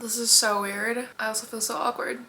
This is so weird. I also feel so awkward.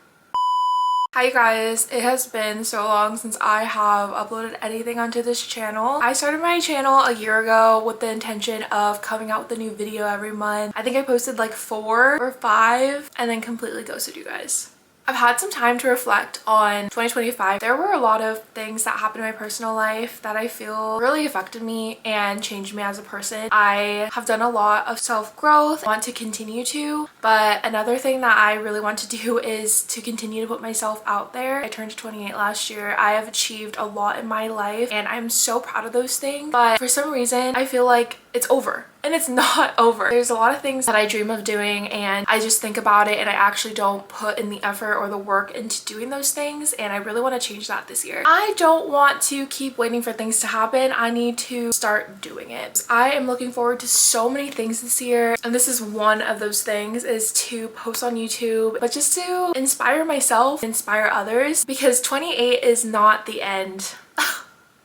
Hi you guys, it has been so long since I have uploaded anything onto this channel. I started my channel a year ago with the intention of coming out with a new video every month. I think I posted like 4 or 5 and then completely ghosted you guys. I've had some time to reflect on 2025. There were a lot of things that happened in my personal life that I feel really affected me and changed me as a person. I have done a lot of self-growth, want to continue to, but another thing that I really want to do is to continue to put myself out there. I turned 28 last year. I have achieved a lot in my life and I'm so proud of those things, but for some reason I feel like it's over. And it's not over. There's a lot of things that I dream of doing and I just think about it and I actually don't put in the effort or the work into doing those things, and I really want to change that this year. I don't want to keep waiting for things to happen. I need to start doing it. I am looking forward to so many things this year, and this is one of those things, is to post on YouTube, but just to inspire myself, inspire others, because 28 is not the end.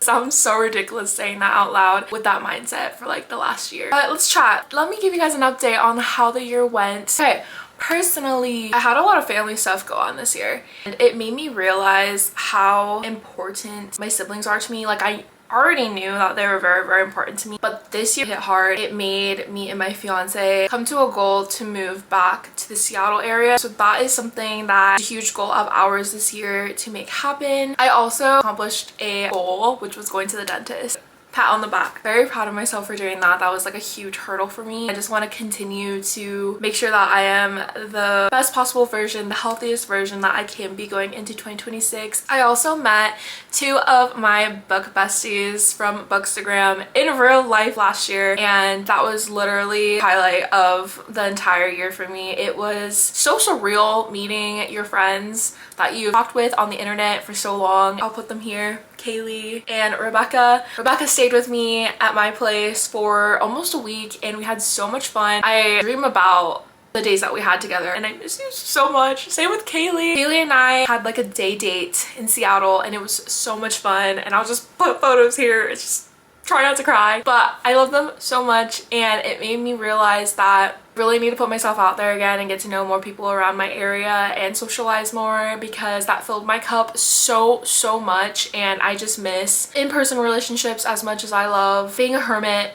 Sounds so ridiculous saying that out loud with that mindset for like the last year. But let's chat. Let me give you guys an update on how the year went. Okay, personally, I had a lot of family stuff go on this year and it made me realize how important my siblings are to me. Like, I already knew that they were very, very important to me, but this year hit hard. It made me and my fiance come to a goal to move back to the Seattle area. So that is something that is a huge goal of ours this year to make happen. I also accomplished a goal, which was going to the dentist. Pat on the back. Very proud of myself for doing that. That was like a huge hurdle for me. I just want to continue to make sure that I am the best possible version, the healthiest version that I can be going into 2026. I also met 2 of my book besties from Bookstagram in real life last year, and that was literally the highlight of the entire year for me. It was so surreal meeting your friends that you've talked with on the internet for so long. I'll put them here. Kaylee and Rebecca. Rebecca stayed with me at my place for almost a week and we had so much fun. I dream about the days that we had together and I miss you so much. Same with Kaylee. Kaylee and I had like a day date in Seattle and it was so much fun, and I'll just put photos here. It's just try not to cry, but I love them so much and it made me realize that I really need to put myself out there again and get to know more people around my area and socialize more, because that filled my cup so much and I just miss in-person relationships as much as I love being a hermit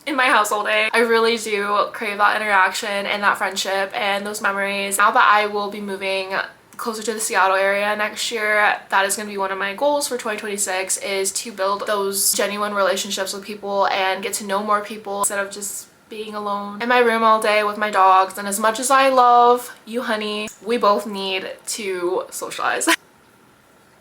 in my house all day. I really do crave that interaction and that friendship and those memories. Now that I will be moving closer to the Seattle area next year, that is going to be one of my goals for 2026, is to build those genuine relationships with people and get to know more people instead of just being alone in my room all day with my dogs. And as much as I love you, honey, we both need to socialize.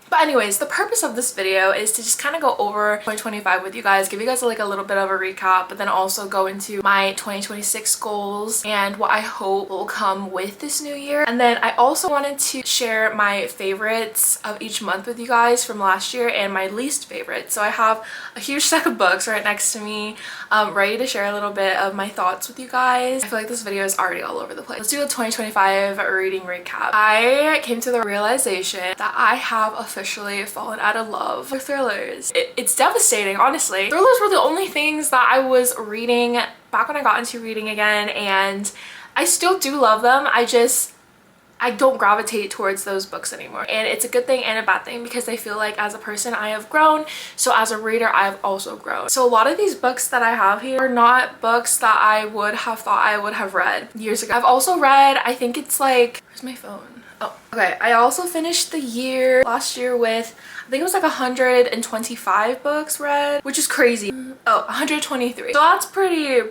But anyways, the purpose of this video is to just kind of go over 2025 with you guys, give you guys like a little bit of a recap, but then also go into my 2026 goals and what I hope will come with this new year. And then I also wanted to share my favorites of each month with you guys from last year and my least favorite. So I have a huge stack of books right next to me, ready to share a little bit of my thoughts with you guys. I feel like this video is already all over the place. Let's do a 2025 reading recap. I came to the realization that I have officially fallen out of love with thrillers. It's devastating, honestly. Thrillers were the only things that I was reading back when I got into reading again, and I still do love them. I don't gravitate towards those books anymore, and it's a good thing and a bad thing because I feel like as a person I have grown, so as a reader I have also grown. So a lot of these books that I have here are not books that I would have thought I would have read years ago. I've also read, I think it's like, where's my phone? Oh, okay. I also finished the year last year with, I think it was like 125 books read, which is crazy. Oh, 123. So that's pretty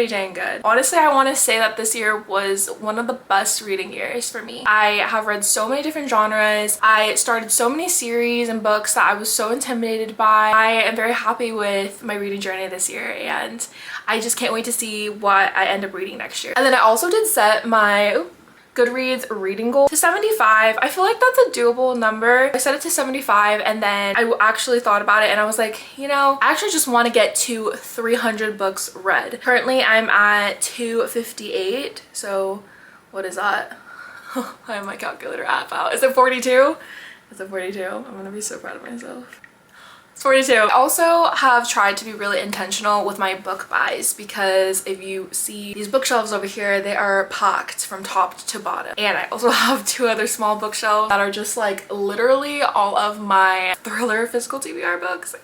dang good. Honestly, I want to say that this year was one of the best reading years for me. I have read so many different genres. I started so many series and books that I was so intimidated by. I am very happy with my reading journey this year and I just can't wait to see what I end up reading next year. And then I also did set my Goodreads reading goal to 75. I feel like that's a doable number. I set it to 75 and then I actually thought about it and I was like, you know, I actually just want to get to 300 books read. Currently I'm at 258, so what is that? I have my calculator app out. Is it 42? Is it 42? I'm gonna be so proud of myself. 42. I also have tried to be really intentional with my book buys because if you see these bookshelves over here, they are packed from top to bottom. And I also have 2 other small bookshelves that are just like literally all of my thriller physical TBR books.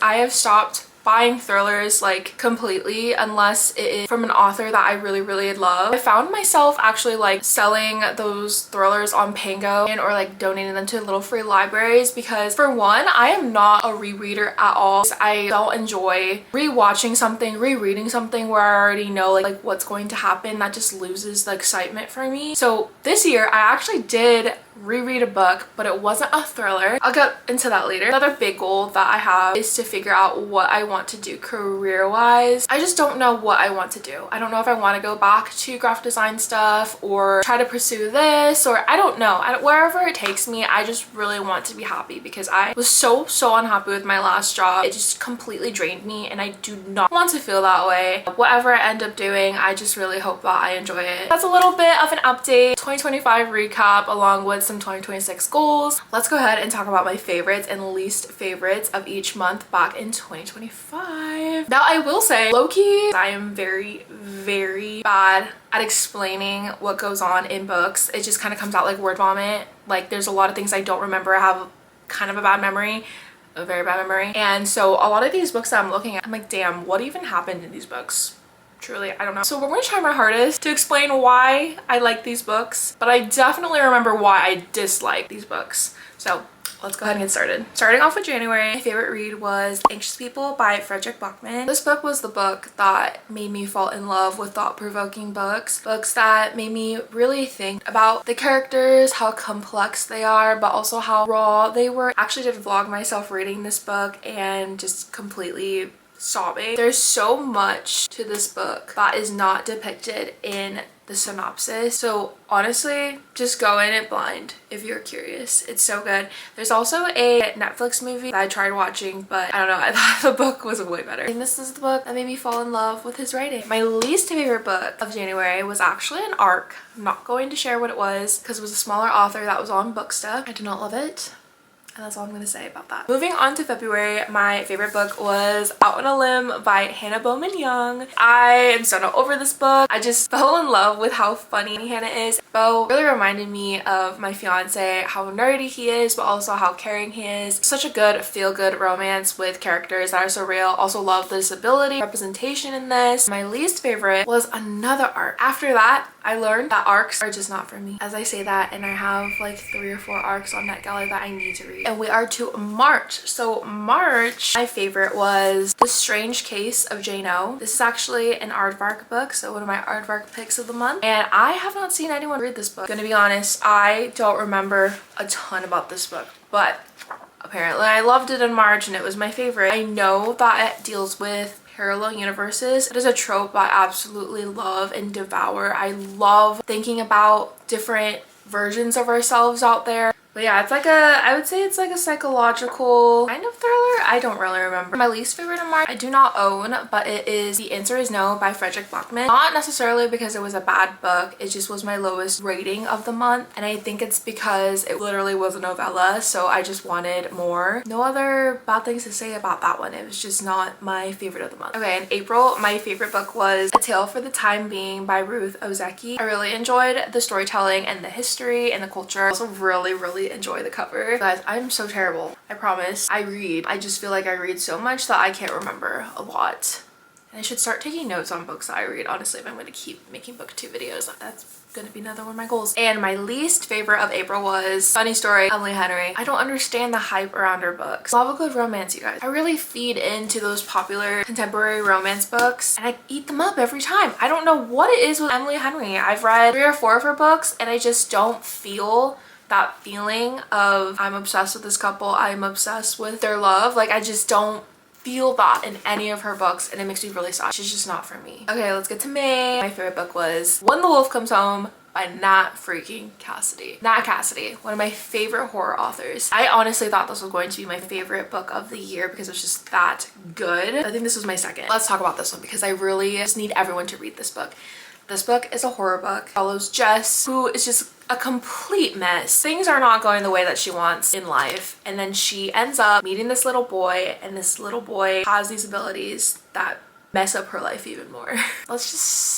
I have stopped buying thrillers like completely unless it is from an author that I really love. I found myself actually like selling those thrillers on Pango and or like donating them to little free libraries because for one, I am not a rereader at all. I don't enjoy rewatching something, rereading something where I already know like what's going to happen. That just loses the excitement for me. So this year I actually did reread a book, but it wasn't a thriller. I'll get into that later. Another big goal that I have is to figure out what I want to do career-wise. I just don't know what I want to do. I don't know if I want to go back to graphic design stuff or try to pursue this, or I don't know. Wherever it takes me, I just really want to be happy because I was so unhappy with my last job. It just completely drained me and I do not want to feel that way. Whatever I end up doing, I just really hope that I enjoy it. That's a little bit of an update, 2025 recap along with some 2026 goals. Let's go ahead and talk about my favorites and least favorites of each month back in 2025. Now I will say, low-key, I am very bad at explaining what goes on in books. It just kind of comes out like word vomit. Like there's a lot of things I don't remember. I have kind of a bad memory, a very bad memory. And so a lot of these books that I'm looking at, I'm like, damn, what even happened in these books? Truly, I don't know. So we're going to try my hardest to explain why I like these books, but I definitely remember why I dislike these books. So let's go ahead and get started. Starting off with January, my favorite read was Anxious People by Frederick Bachman. This book was the book that made me fall in love with thought-provoking books. Books that made me really think about the characters, how complex they are, but also how raw they were. I actually did a vlog myself reading this book and just completely sobbing. There's so much to this book that is not depicted in the synopsis. So honestly, just go in it blind if you're curious. It's so good. There's also a Netflix movie that I tried watching, but I don't know, I thought the book was way better. And this is the book that made me fall in love with his writing. My least favorite book of January was actually an ARC. I'm not going to share what it was because it was a smaller author that was on Booksta. I did not love it. And that's all I'm going to say about that. Moving on to February, my favorite book was Out on a Limb by Hannah Bowman Young. I am so not over this book. I just fell in love with how funny Hannah is. Bo really reminded me of my fiance, how nerdy he is, but also how caring he is. Such a good feel-good romance with characters that are so real. Also love the disability representation in this. My least favorite was another arc. After that, I learned that arcs are just not for me. As I say that, and I have like 3 or 4 arcs on NetGalley that I need to read. And we are to March. So March, my favorite was The Strange Case of Jane O. This is actually an aardvark book, so one of my aardvark picks of the month. And I have not seen anyone read this book. Gonna be honest, I don't remember a ton about this book, but apparently I loved it in March and it was my favorite. I know that it deals with parallel universes. It is a trope I absolutely love and devour. I love thinking about different versions of ourselves out there. But yeah, it's like I would say it's like a psychological kind of thriller. I don't really remember. My least favorite in March, I do not own, but it is The Answer Is No by Frederick Bachman. Not necessarily because it was a bad book, it just was my lowest rating of the month. And I think it's because it literally was a novella, so I just wanted more. No other bad things to say about that one. It was just not my favorite of the month. Okay, in April, my favorite book was A Tale for the Time Being by Ruth Ozeki. I really enjoyed the storytelling and the history and the culture. I also really enjoy the cover. Guys, I'm so terrible. I promise. I just feel like I read so much that I can't remember a lot. And I should start taking notes on books that I read, honestly, if I'm going to keep making booktube videos. That's going to be another one of my goals. And my least favorite of April was Funny Story, Emily Henry. I don't understand the hype around her books. Love a good romance, you guys. I really feed into those popular contemporary romance books and I eat them up every time. I don't know what it is with Emily Henry. I've read 3 or 4 of her books and I just don't feel that feeling of I'm obsessed with this couple, I'm obsessed with their love. Like I just don't feel that in any of her books and it makes me really sad. She's just not for me. Okay, let's get to May. My favorite book was When the Wolf Comes Home by Nat freaking Cassidy. Nat Cassidy, one of my favorite horror authors. I honestly thought this was going to be my favorite book of the year because it was just that good. I think this was my second. Let's talk about this one because I really just need everyone to read this book. This book is a horror book. It follows Jess, who is just a complete mess. Things are not going the way that she wants in life. And then she ends up meeting this little boy, and this little boy has these abilities that mess up her life even more. let's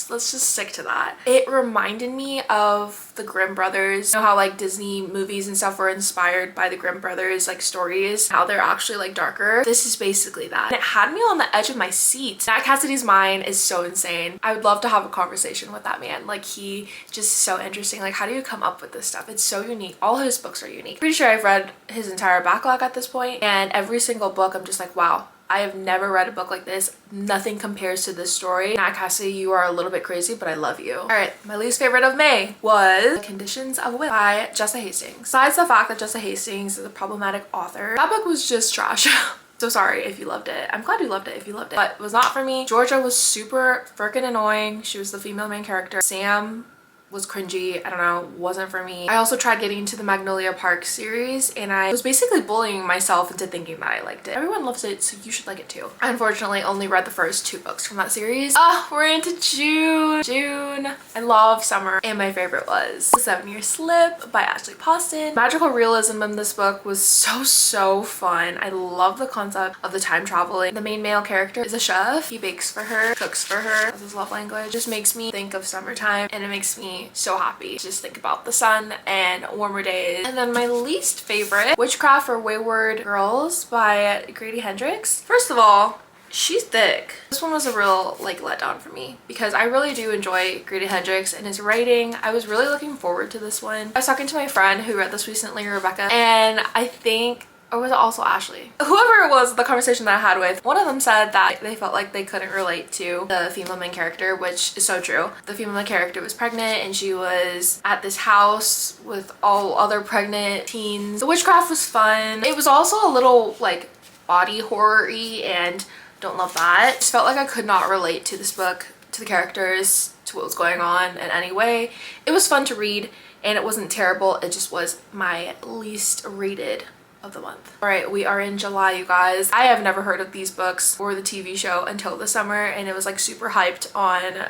just stick to that. It reminded me of the Grimm brothers. You know how like Disney movies and stuff were inspired by the Grimm brothers like stories, how they're actually like darker. This is basically that. And it had me on the edge of my seat. Nat Cassidy's mind is so insane. I would love to have a conversation with that man. Like, he just so interesting. Like, how do you come up with this stuff? It's so unique. All his books are unique. Pretty sure I've read his entire backlog at this point, and every single book I'm just like, wow, I have never read a book like this. Nothing compares to this story. Nat Cassidy, you are a little bit crazy, but I love you. All right, my least favorite of May was Conditions of Will by Jessa Hastings. Besides the fact that Jessa Hastings is a problematic author, that book was just trash. So sorry if you loved it. I'm glad you loved it if you loved it. But it was not for me. Georgia was super freaking annoying. She was the female main character. Sam was cringy. I don't know, wasn't for me. I also tried getting into the Magnolia Park series, and I was basically bullying myself into thinking that I liked it. Everyone loves it, so you should like it too. I unfortunately only read the first 2 books from that series. We're into June. I love summer, and my favorite was The 7-Year Slip by Ashley Poston. Magical realism in this book was so fun. I love the concept of the time traveling. The main male character is a chef. He bakes for her, cooks for her. That's his love language. It just makes me think of summertime, and it makes me so happy. Just think about the sun and warmer days. And then my least favorite, Witchcraft for Wayward Girls by Grady Hendrix. First of all, she's thick. This one was a real like letdown for me because I really do enjoy Grady Hendrix and his writing. I was really looking forward to this one. I was talking to my friend who read this recently, Rebecca, and I think, or was it also Ashley? Whoever it was, the conversation that I had with, one of them said that they felt like they couldn't relate to the female main character, which is so true. The female main character was pregnant and she was at this house with all other pregnant teens. The witchcraft was fun. It was also a little like body horror-y, and don't love that. I just felt like I could not relate to this book, to the characters, to what was going on in any way. It was fun to read and it wasn't terrible. It just was my least rated of the month. All right, we are in July, you guys. I have never heard of these books or the TV show until the summer, and it was like super hyped on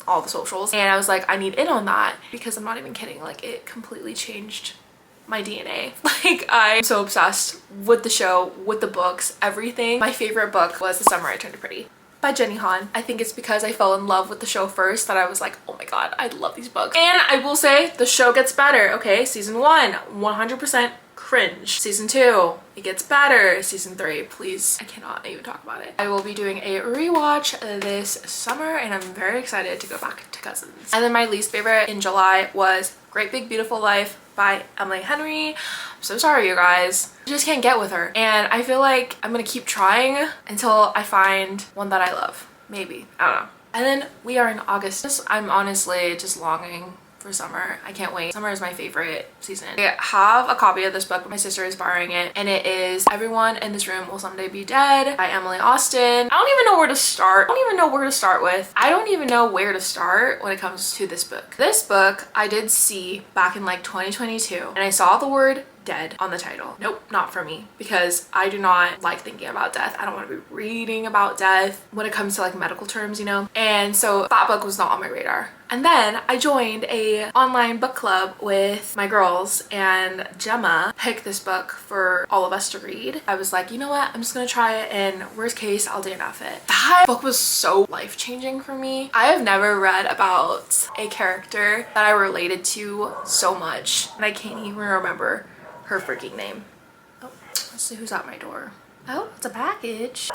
all the socials, and I was like, I need in on that, because I'm not even kidding, like it completely changed my DNA. Like, I'm so obsessed with the show, with the books, everything. My favorite book was The Summer I Turned Pretty by Jenny Han. I think it's because I fell in love with the show first that I was like, oh my god, I love these books. And I will say the show gets better. Okay, season 1, 100% cringe. Season 2, it gets better. Season 3, please, I cannot even talk about it. I will be doing a rewatch this summer, and I'm very excited to go back to Cousins. And then my least favorite in July was Great Big Beautiful Life by Emily Henry. I'm so sorry, you guys. I just can't get with her, and I feel like I'm gonna keep trying until I find one that I love. Maybe, I don't know. And then we are in August. I'm honestly just longing for summer. I can't wait. Summer is my favorite season. I have a copy of this book, but my sister is borrowing it, and it is Everyone in This Room Will Someday Be Dead by Emily Austen. I don't even know where to start. I don't even know where to start with. I don't even know where to start when it comes to this book. This book I did see back in like 2022, and I saw the word dead on the title. Nope, not for me, because I do not like thinking about death. I don't want to be reading about death when it comes to like medical terms, you know? And so that book was not on my radar. And then I joined a online book club with my girls, and Gemma picked this book for all of us to read. I was like, you know what? I'm just gonna try it, and worst case, I'll DNF it. That book was so life-changing for me. I have never read about a character that I related to so much, and I can't even remember her freaking name. Oh, let's see who's at my door. Oh, it's a package.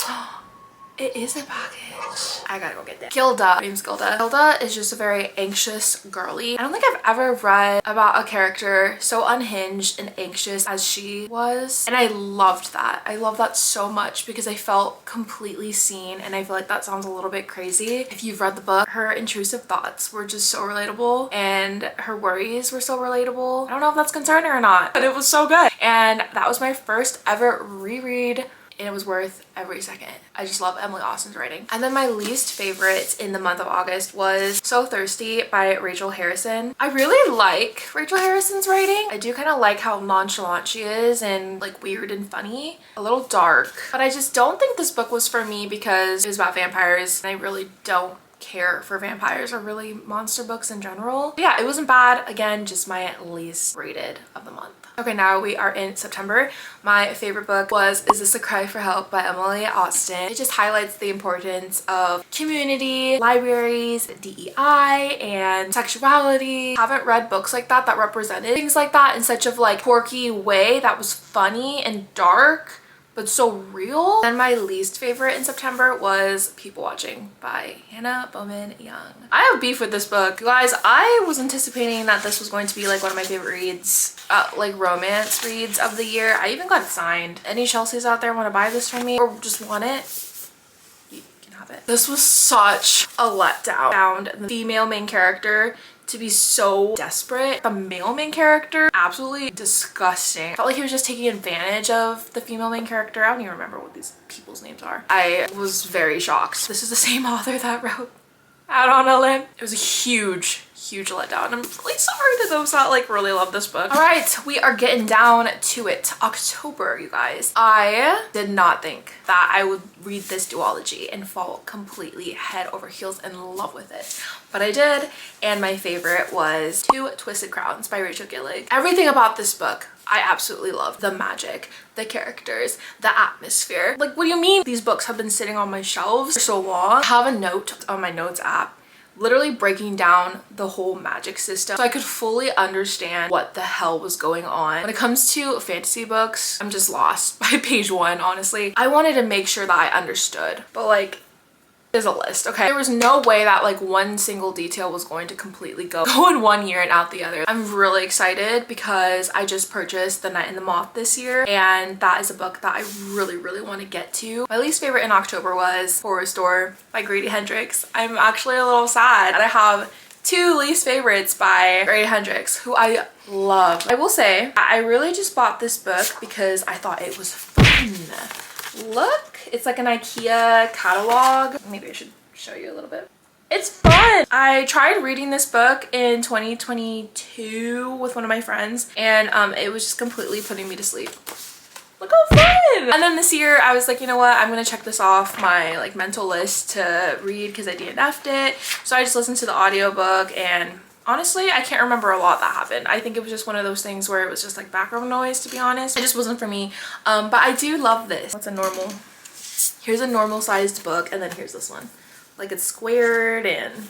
It is a package. I gotta go get that. Gilda. Her name's Gilda. Gilda is just a very anxious girly. I don't think I've ever read about a character so unhinged and anxious as she was. And I loved that. I love that so much because I felt completely seen, and I feel like that sounds a little bit crazy. If you've read the book, her intrusive thoughts were just so relatable, and her worries were so relatable. I don't know if that's concerning or not, but it was so good. And that was my first ever reread, and it was worth every second. I just love Emily Austen's writing. And then my least favorite in the month of August was So Thirsty by Rachel Harrison. I really like Rachel Harrison's writing. I do kind of like how nonchalant she is and like weird and funny. A little dark. But I just don't think this book was for me because it was about vampires, and I really don't care for vampires or really monster books in general. But yeah, it wasn't bad. Again, just my least rated of the month. Okay, now we are in September. My favorite book was Is This a Cry for Help by Emily Austen. It just highlights the importance of community, libraries, DEI, and sexuality. I haven't read books like that that represented things like that in such of like quirky way that was funny and dark but so real. And my least favorite in September was People Watching by Hannah Bowman Young. I have beef with this book. You guys, I was anticipating that this was going to be like one of my favorite reads, like romance reads of the year. I even got it signed. Any Chelseas out there want to buy this from me or just want it? You can have it. This was such a letdown. Found the female main character to be so desperate. The male main character, absolutely disgusting. Felt like he was just taking advantage of the female main character. I don't even remember what these people's names are. I was very shocked. This is the same author that wrote Out on a Limb. It was a huge letdown. I'm really sorry to those that like really love this book. All right, we are getting down to it. October, you guys. I did not think that I would read this duology and fall completely head over heels in love with it, but I did. And my favorite was Two Twisted Crowns by Rachel Gillig. Everything about this book I absolutely love. The magic, the characters, the atmosphere. Like, what do you mean these books have been sitting on my shelves for so long? I have a note on my notes app literally breaking down the whole magic system so I could fully understand what the hell was going on. When it comes to fantasy books, I'm just lost by page 1, honestly. I wanted to make sure that I understood, but like, there's a list, okay? There was no way that like one single detail was going to completely go in one year and out the other. I'm really excited because I just purchased The Night and the Moth this year, and that is a book that I really want to get to. My least favorite in October was Horror Store by Grady Hendrix. I'm actually a little sad that I have two least favorites by Grady Hendrix, who I love. I will say I really just bought this book because I thought it was fun. Look, it's like an IKEA catalog. Maybe I should show you a little bit. It's fun. I tried reading this book in 2022 with one of my friends, and it was just completely putting me to sleep. Look how fun! And then this year I was like, you know what, I'm gonna check this off my like mental list to read because I DNF'd it. So I just listened to the audiobook, and honestly, I can't remember a lot that happened. I think it was just one of those things where it was just like background noise, to be honest. It just wasn't for me. But I do love this. What's a normal? Here's a normal sized book, and then here's this one. Like, it's squared and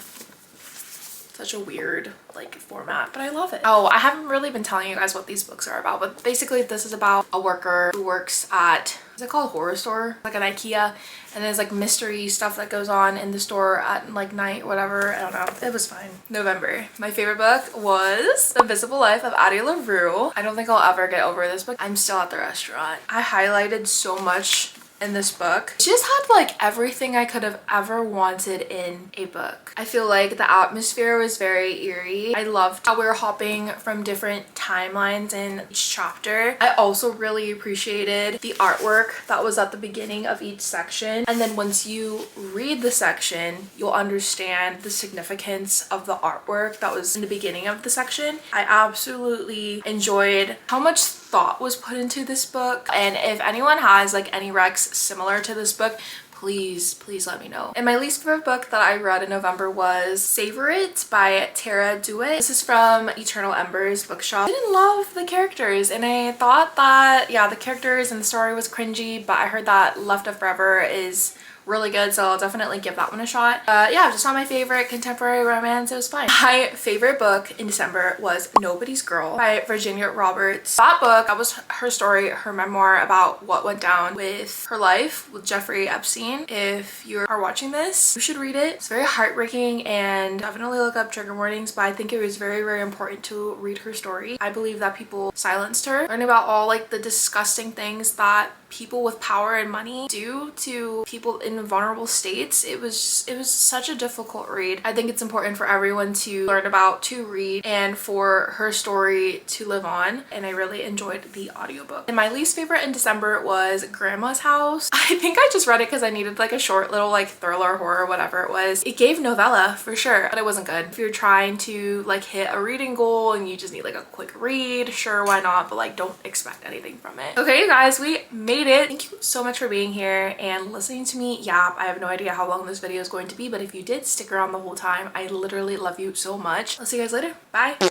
such a weird like format, but I love it. Oh, I haven't really been telling you guys what these books are about, but basically this is about a worker who works at, is it called Horror Store? Like an IKEA, and there's like mystery stuff that goes on in the store at like night, whatever. I don't know. It was fine. November. My favorite book was The Invisible Life of Addie LaRue. I don't think I'll ever get over this book. I'm still at the restaurant. I highlighted so much in this book. It just had like everything I could have ever wanted in a book. I feel like the atmosphere was very eerie. I loved how we were hopping from different timelines in each chapter. I also really appreciated the artwork that was at the beginning of each section, and then once you read the section you'll understand the significance of the artwork that was in the beginning of the section. I absolutely enjoyed how much thought was put into this book, and if anyone has like any recs similar to this book, please let me know. And my least favorite book that I read in November was Savor It by Tara Dewitt. This is from Eternal Embers bookshop. I didn't love the characters, and I thought that, yeah, the characters and the story was cringy, but I heard that Left of Forever is really good, so I'll definitely give that one a shot. Yeah, just not my favorite contemporary romance. It was fine. My favorite book in December was Nobody's Girl by Virginia Roberts. That book, that was her story, her memoir about what went down with her life with Jeffrey Epstein. If you are watching this, you should read it. It's very heartbreaking, and definitely look up trigger warnings, but I think it was very important to read her story. I believe that people silenced her. Learn about all like the disgusting things that people with power and money do to people in vulnerable states. It was such a difficult read. I think it's important for everyone to learn about, to read, and for her story to live on, and I really enjoyed the audiobook. And my least favorite in December was Grandma's House. I think I just read it because I needed like a short little like thriller, horror, whatever it was. It gave novella for sure, but it wasn't good. If you're trying to like hit a reading goal and you just need like a quick read, sure, why not, but like don't expect anything from it. Okay, you guys, we made it. Thank you so much for being here and listening to me yap. I have no idea how long this video is going to be, but if you did stick around the whole time, I literally love you so much. I'll see you guys later. Bye.